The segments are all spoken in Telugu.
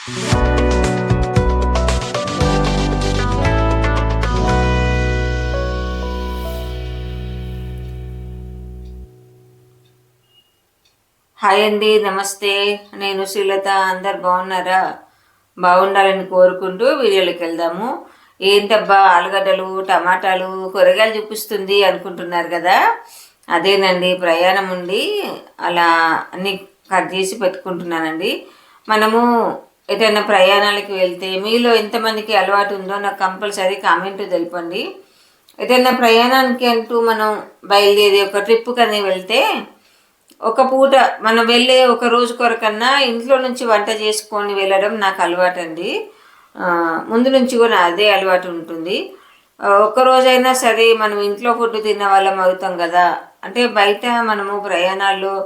హాయ్ అండి, నమస్తే. నేను శ్రీలత. అందరు బాగున్నారా? బాగుండాలని కోరుకుంటూ వీడియోలోకి వెళ్దాము. ఏంటబ్బా ఆలుగడ్డలు టమాటాలు కూరగాయలు చూపిస్తుంది అనుకుంటున్నారు కదా. అదేనండి, ప్రయాణం ఉండి అలా అన్నీ కట్ చేసి పెట్టుకుంటున్నానండి. మనము ఎటైనా ప్రయాణాలకు వెళ్తే మీలో ఎంతమందికి అలవాటు ఉందో నాకు కంపల్సరీ కామెంట్ తెలపండి. ఎటైనా ప్రయాణానికి అంటూ మనం బయలుదేరి ఒక ట్రిప్ కానీ వెళ్తే ఒక పూట మనం వెళ్ళే ఒక రోజు కొరకన్నా ఇంట్లో నుంచి వంట చేసుకొని వెళ్ళడం నాకు అలవాటండి. ముందు నుంచి కూడా అదే అలవాటు ఉంటుంది. ఒక్కరోజైనా సరే మనం ఇంట్లో ఫుడ్ తిన్న వాళ్ళం అవుతాం కదా. అంటే బయట మనము ప్రయాణాల్లో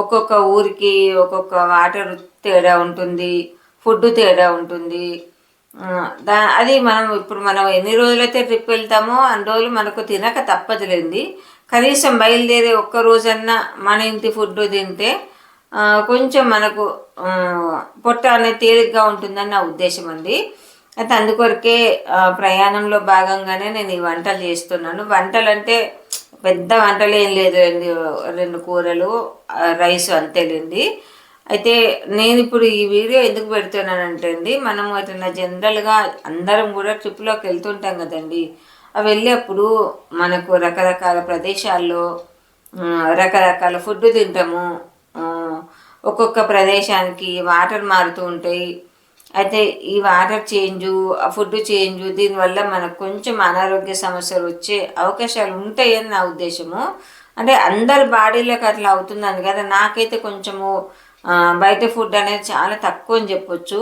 ఒక్కొక్క ఊరికి ఒక్కొక్క వాటర్ తేడా ఉంటుంది, ఫుడ్ తేడా ఉంటుంది. అది మనం ఎన్ని రోజులైతే ట్రిప్ వెళ్తామో అన్ని రోజులు మనకు తినక తప్పదులేండి. కనీసం బయలుదేరే ఒక్క రోజన్నా మన ఇంటి ఫుడ్ తింటే కొంచెం మనకు పొట్ట అనేది తేలిగ్గా ఉంటుందని నా ఉద్దేశం అండి. అయితే అందుకొరకే ప్రయాణంలో భాగంగానే నేను ఈ వంటలు చేస్తున్నాను. వంటలు అంటే పెద్ద వంటలు ఏం లేదు అండి, 2 కూరలు రైస్ అంతేలేండి. అయితే నేను ఇప్పుడు ఈ వీడియో ఎందుకు పెడుతున్నానంటే అండి, మనం ఎటన్నా జనరల్గా అందరం కూడా ట్రిప్లోకి వెళ్తుంటాం కదండి. అవి వెళ్ళేప్పుడు మనకు రకరకాల ప్రదేశాల్లో రకరకాల ఫుడ్ తింటాము. ఒక్కొక్క ప్రదేశానికి వాటర్ మారుతూ ఉంటాయి. అయితే ఈ వాటర్ చేంజు, ఆ ఫుడ్ చేంజు, దీనివల్ల మనకు కొంచెం అనారోగ్య సమస్యలు వచ్చే అవకాశాలు ఉంటాయని నా ఉద్దేశము. అంటే అందరి బాడీలకు అట్లా అవుతుందని కదా. నాకైతే కొంచెము బయట ఫుడ్ అనేది చాలా తక్కువ అని చెప్పొచ్చు.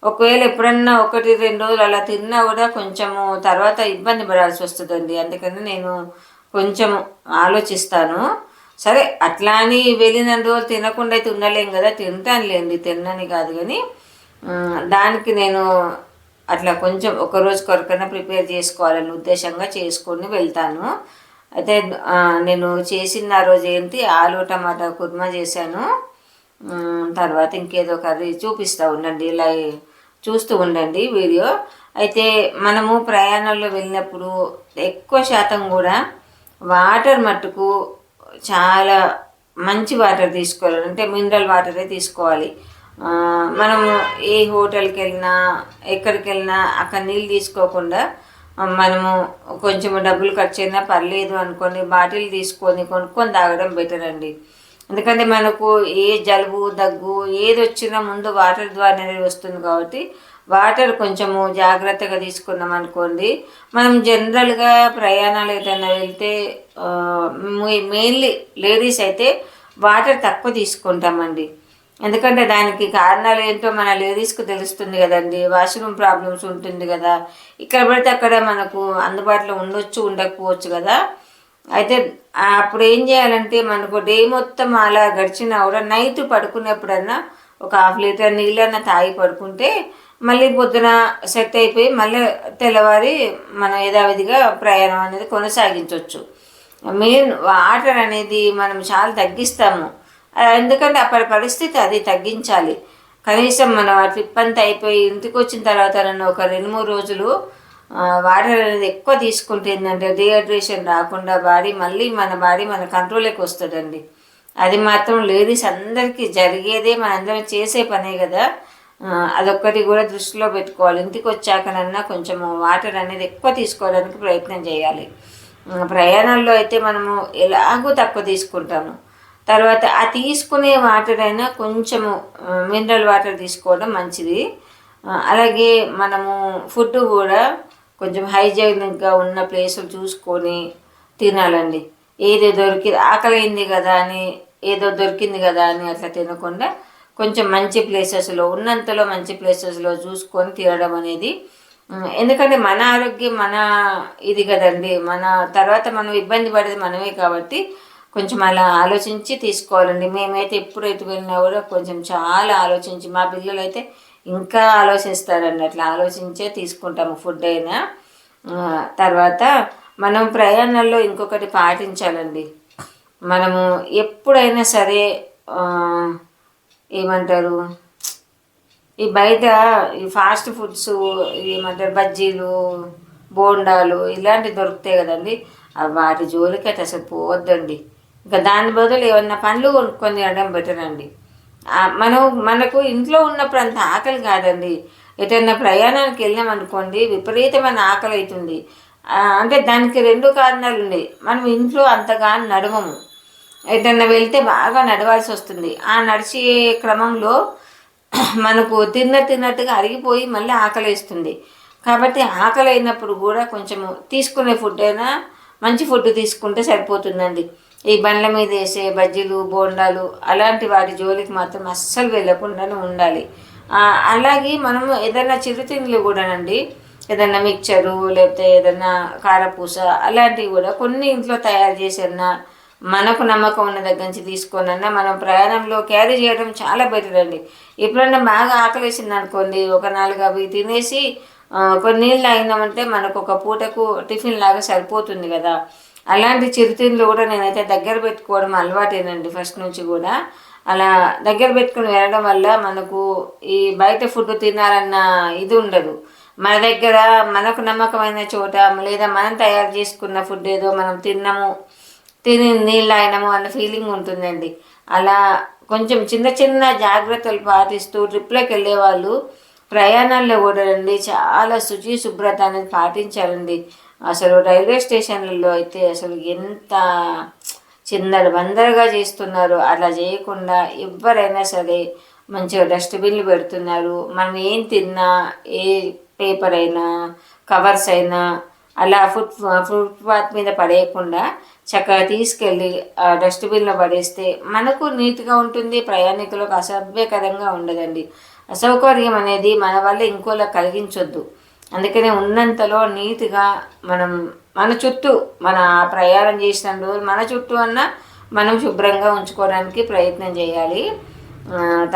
ఒకవేళ ఎప్పుడన్నా 1-2 రోజులు అలా తిన్నా కూడా కొంచెము తర్వాత ఇబ్బంది పడాల్సి వస్తుందండి. అందుకని నేను కొంచెం ఆలోచిస్తాను. సరే, అట్లా అని వెళ్ళిన రోజులు తినకుండా అయితే ఉండలేం కదా, తింటానులేండి, తిన్నని కాదు. కానీ దానికి నేను అట్లా కొంచెం ఒకరోజు కొరకైనా ప్రిపేర్ చేసుకోవాలని ఉద్దేశంగా చేసుకొని వెళ్తాను. అయితే నేను చేసిన రోజు ఏంటి, ఆలు టమాటా కుర్మా చేశాను. తర్వాత ఇంకేదో కర్రీ చూపిస్తూ ఉండండి, ఇలా చూస్తూ ఉండండి వీడియో. అయితే మనము ప్రయాణంలో వెళ్ళినప్పుడు ఎక్కువ శాతం కూడా వాటర్ మట్టుకు చాలా మంచి వాటర్ తీసుకోవాలి, అంటే మినరల్ వాటరే తీసుకోవాలి. మనము ఏ హోటల్కి వెళ్ళినా ఎక్కడికి వెళ్ళినా అక్కడ నీళ్ళు తీసుకోకుండా మనము కొంచెం డబ్బులు ఖర్చు అయినా పర్లేదు అనుకొని బాటిల్ తీసుకొని కొనుక్కొని తాగడం బెటర్ అండి. ఎందుకంటే మనకు ఏ జలుబు దగ్గు ఏది వచ్చినా ముందు వాటర్ ద్వారానే వస్తుంది కాబట్టి వాటర్ కొంచెము జాగ్రత్తగా తీసుకున్నాం అనుకోండి. మనం జనరల్గా ప్రయాణాలు ఏదైనా వెళ్తే మెయిన్లీ లేడీస్ అయితే వాటర్ తక్కువ తీసుకుంటామండి. ఎందుకంటే దానికి కారణాలు ఏంటో మన లేడీస్కి తెలుస్తుంది కదండి. వాష్రూమ్ ప్రాబ్లమ్స్ ఉంటుంది కదా, ఇక్కడ పడితే అక్కడ మనకు అందుబాటులో ఉండొచ్చు ఉండకపోవచ్చు కదా. అయితే అప్పుడు ఏం చేయాలంటే మనకు డే మొత్తం అలా గడిచినా కూడా నైట్ పడుకునేప్పుడన్నా ఒక 1/2 లీటర్ నీళ్ళన్నా తాగి పడుకుంటే మళ్ళీ పొద్దున సెట్ అయిపోయి మళ్ళీ తెల్లవారి మనం యథావిధిగా ప్రయాణం అనేది కొనసాగించవచ్చు. మెయిన్ వాటర్ అనేది మనం చాలా తగ్గిస్తాము. ఎందుకంటే అప్పటి పరిస్థితి అది తగ్గించాలి. కనీసం మనం ఆ ట్రిప్ అంతా అయిపోయి ఇంటికి వచ్చిన తర్వాత నన్ను ఒక 2-3 రోజులు వాటర్ అనేది ఎక్కువ తీసుకుంటే ఏంటంటే డిహైడ్రేషన్ రాకుండా మన బాడీ మన కంట్రోల్లోకి వస్తుందండి. అది మాత్రం లేడీస్ అందరికీ జరిగేదే, మనందరం చేసే పనే కదా. అదొక్కటి కూడా దృష్టిలో పెట్టుకోవాలి. ఇంటికి వచ్చాకనన్నా కొంచెము వాటర్ అనేది ఎక్కువ తీసుకోవడానికి ప్రయత్నం చేయాలి. ప్రయాణాల్లో అయితే మనము ఎలాగో తక్కువ తీసుకుంటాము. తర్వాత ఆ తీసుకునే వాటర్ అయినా కొంచెము మినరల్ వాటర్ తీసుకోవడం మంచిది. అలాగే మనము ఫుడ్ కూడా కొంచెం హైజీనిక్గా ఉన్న ప్లేసులు చూసుకొని తినాలండి. ఏదో ఆకలింది కదా అని ఏదో దొరికింది కదా అని అట్లా తినకుండా కొంచెం మంచి ప్లేసెస్లో ఉన్నంతలో మంచి ప్లేసెస్లో చూసుకొని తినడం అనేది, ఎందుకంటే మన ఆరోగ్యం మన ఇది కదండి. మన తర్వాత మనం ఇబ్బంది పడేది మనమే కాబట్టి కొంచెం అలా ఆలోచించి తీసుకోవాలండి. మేమైతే ఎప్పుడు ఎటు వెళ్ళినా కూడా కొంచెం చాలా ఆలోచించి, మా పిల్లలు అయితే ఇంకా ఆలోచిస్తారండి, అట్లా ఆలోచించే తీసుకుంటాము ఫుడ్ అయినా. తర్వాత మనం ప్రయాణాల్లో ఇంకొకటి పాటించాలండి. మనము ఎప్పుడైనా సరే ఏమంటారు, ఈ బయట ఈ ఫాస్ట్ ఫుడ్స్ ఏమంటారు బజ్జీలు బోండాలు ఇలాంటివి దొరుకుతాయి కదండి, వాటి జోలికి అయితే అసలు పోవద్దండి. ఇంకా దాని బదులు ఏమన్నా పండ్లు కొనుక్కొని తినడం బెటర్ అండి. మనకు ఇంట్లో ఉన్నప్పుడు అంత ఆకలి కాదండి, ఎటన్నా ప్రయాణానికి వెళ్ళాం అనుకోండి విపరీతమైన ఆకలి అవుతుంది. అంటే దానికి రెండు కారణాలు ఉన్నాయి. మనం ఇంట్లో అంతగా నడవము, ఎటన్నా వెళ్తే బాగా నడవాల్సి వస్తుంది. ఆ నడిచే క్రమంలో మనకు తిన్నట్టుగా అరిగిపోయి మళ్ళీ ఆకలి వేస్తుంది. కాబట్టి ఆకలి అయినప్పుడు కూడా కొంచెము తీసుకునే ఫుడ్ అయినా మంచి ఫుడ్ తీసుకుంటే సరిపోతుందండి. ఈ బండ్ల మీద వేసే బజ్జీలు బోండాలు అలాంటి వాటి జోలికి మాత్రం అస్సలు వెళ్ళకుండానే ఉండాలి. అలాగే మనము ఏదైనా చిరుతిండ్లు కూడానండి, ఏదైనా మిక్చరు లేకపోతే ఏదైనా కారపూస అలాంటివి కూడా కొన్ని ఇంట్లో తయారు చేసేనా మనకు నమ్మకం ఉన్న దగ్గర నుంచి తీసుకోనన్నా మనం ప్రయాణంలో క్యారీ చేయడం చాలా బెటర్ అండి. ఎప్పుడన్నా బాగా ఆకలేసింది అనుకోండి, ఒక 4 అవి తినేసి కొన్ని నీళ్ళు తాగినామంటే మనకు ఒక పూటకు టిఫిన్ లాగా సరిపోతుంది కదా. అలాంటి చిరుతిండ్లు కూడా నేనైతే దగ్గర పెట్టుకోవడం అలవాటేనండి ఫస్ట్ నుంచి కూడా. అలా దగ్గర పెట్టుకుని వెళ్ళడం వల్ల మనకు ఈ బయట ఫుడ్ తినాలన్న ఇది ఉండదు. మన దగ్గర మనకు నమ్మకమైన చోట లేదా మనం తయారు చేసుకున్న ఫుడ్ ఏదో మనం తిని నీళ్ళు తాగినాము అన్న ఫీలింగ్ ఉంటుందండి. అలా కొంచెం చిన్న జాగ్రత్తలు పాటిస్తూ ట్రిప్లోకి వెళ్ళే వాళ్ళు ప్రయాణాల్లో కూడా అండి చాలా శుభ్రత అనేది పాటించాలండి. అసలు రైల్వే స్టేషన్లలో అయితే అసలు ఎంత బందరగా చేస్తున్నారు. అలా చేయకుండా ఎవరైనా సరే మంచిగా డస్ట్బిన్లు పెడుతున్నారు. మనం ఏం తిన్నా ఏ పేపర్ అయినా కవర్స్ అయినా అలా ఫుట్పాత్ మీద పడేయకుండా చక్కగా తీసుకెళ్ళి డస్ట్బిన్లో పడేస్తే మనకు నీట్గా ఉంటుంది, ప్రయాణికులకు అసభ్యకరంగా ఉండదండి. అసౌకర్యం అనేది మన వల్ల ఇంకోలా కలిగించొద్దు. అందుకనే ఉన్నంతలో నీట్గా మన చుట్టూ ప్రయాణం చేసిన రోజు మన చుట్టూ మనం శుభ్రంగా ఉంచుకోవడానికి ప్రయత్నం చేయాలి.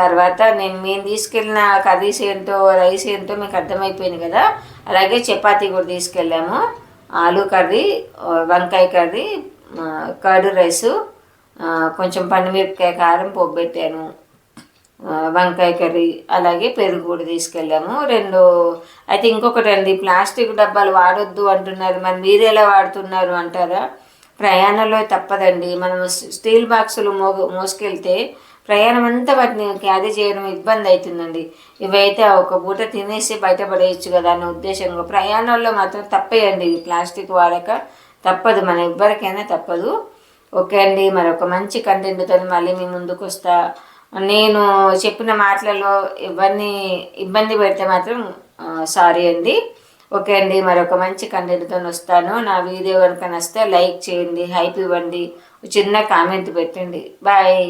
తర్వాత మేము తీసుకెళ్ళిన కర్రీస్ ఏంటో రైస్ ఏంటో మీకు అర్థమైపోయింది కదా. అలాగే చపాతీ కూడా తీసుకెళ్ళాము, ఆలూ కర్రీ, వంకాయ కర్రీ, కర్డ్ రైసు, కొంచెం పండుమిరపకాయ కారం పోబెట్టాను, వంకాయ కర్రీ, అలాగే పెరుగు కూడా తీసుకెళ్ళాము. అయితే ఇంకొకటి అండి, ప్లాస్టిక్ డబ్బాలు వాడొద్దు అంటున్నారు, మరి మీరు ఎలా వాడుతున్నారు అంటారా? ప్రయాణంలో తప్పదండి. మనం స్టీల్ బాక్సులు మోసుకెళ్తే ప్రయాణం అంతా వాటిని క్యారీ చేయడం ఇబ్బంది అవుతుందండి. ఇవైతే ఒక పూట తినేసి బయటపడేయచ్చు కదా అన్న ఉద్దేశంగా ప్రయాణంలో మాత్రం తప్పేయండి. ప్లాస్టిక్ వాడక తప్పదు, మన ఎవ్వరికైనా తప్పదు. ఓకే అండి, మరొక మంచి కంటెంట్తో మళ్ళీ మీ ముందుకు వస్తా. నేను చెప్పిన మాటలలో ఎవరిని ఇబ్బంది పెడితే మాత్రం సారీ అండి. ఓకే అండి, మరొక మంచి కంటెంట్తో వస్తాను. నా వీడియో కనుక నచ్చితే లైక్ చేయండి, హైప్ ఇవ్వండి, చిన్న కామెంట్ పెట్టండి. బాయ్.